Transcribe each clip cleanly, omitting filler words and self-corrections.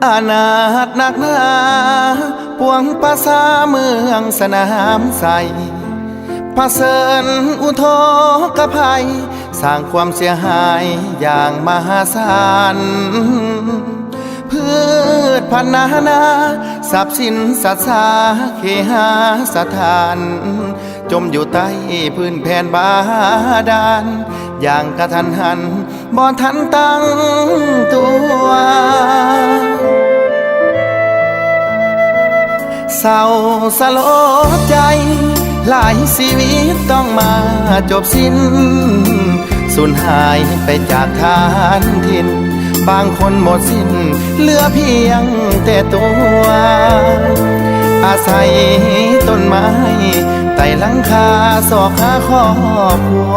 อานาถหนักหนาปวงภาษาเมืองสนามใสพาเสริญอุทกภัยสร้างความเสียหายอย่างมหาศาลพืชพันธุ์นานาทรัพย์สินสัตว์สาเคหาสถานจมอยู่ใต้พื้นแผ่นบาดาลอย่างกระทันหันบ่ทันตั้งตัวเศร้าสลดใจหลายชีวิตต้องมาจบสิ้นสูญหายไปจากฐานถิ่นบางคนหมดสิ้นเหลือเพียงแต่ตัวอาศัยต้นไม้ไต่หลังคาสอกหาครอบครัว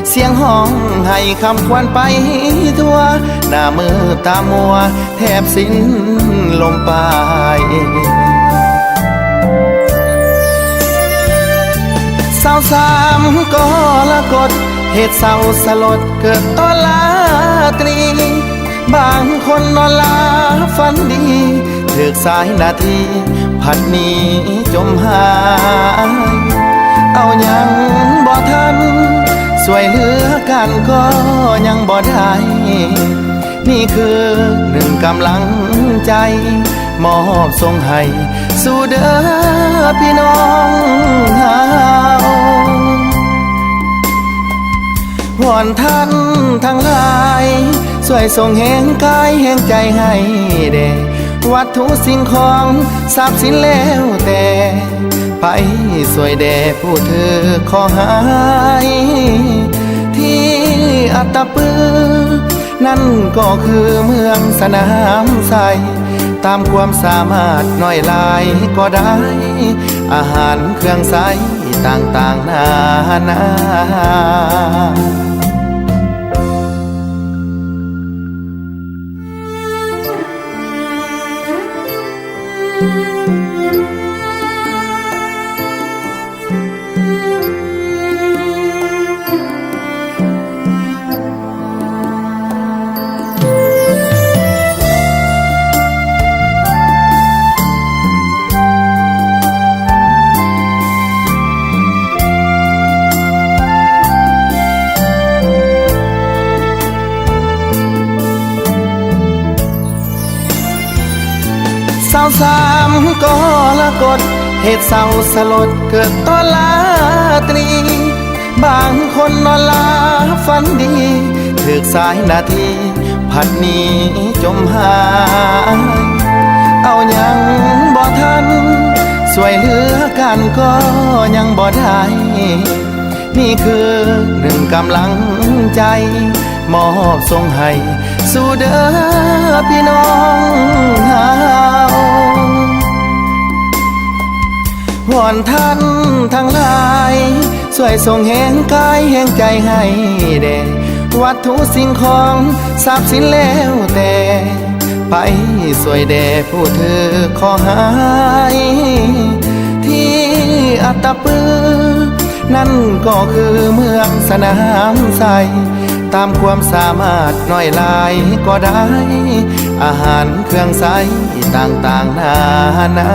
เสียงห้องให้คำควันไปทั่วหน้ามือตามัวแทบสิ้นลมไปสาวสามก็ละกดเหตุเศร้าสลดเกิดตอนลาตรีบางคนนอนลาฝันดีเลือกสายนาทีผัดหนีจมหายเอายังบ่ทันสวยเหลือกันก็ยังบ่ได้นี่คือหนึ่งกำลังใจมอบส่งให้สู่เด้อพี่น้องเฮาวอนท่านทั้งหลายช่วยส่งแห่งกายแห่งใจให้แด่วัตถุสิ่งของทรัพย์สินแล้วแต่ไปสวยแด่ผู้เธอขอหายที่อัตตปือนั่นก็คือเมืองสนามใสตามความสามารถน้อยลายก็ได้อาหารเครื่องใช้ต่างๆนานาสาวสามก็ละกดเหตุเศร้าสลดเกิดตอนลาตรีบางคนนอนลาฝันดีเลือกสายนาทีผัดหนีจมหายเอายังบ่ทันสวยเหลือกันก็ยังบ่ได้นี่คือหนึ่งกำลังใจมอบส่งให้สู่เด้อพี่น้องเฮาวอนท่านทั้งหลายช่วยส่งแห่งกายแห่งใจให้แด่วัตถุสิ่งของทรัพย์สินแล้วแต่ไปสวยแด่ผู้เธอขอหายที่อัตตปือนั่นก็คือเมืองสนามใสตามความสามารถน้อยลายก็ได้อาหารเครื่องใช้ต่างๆนานา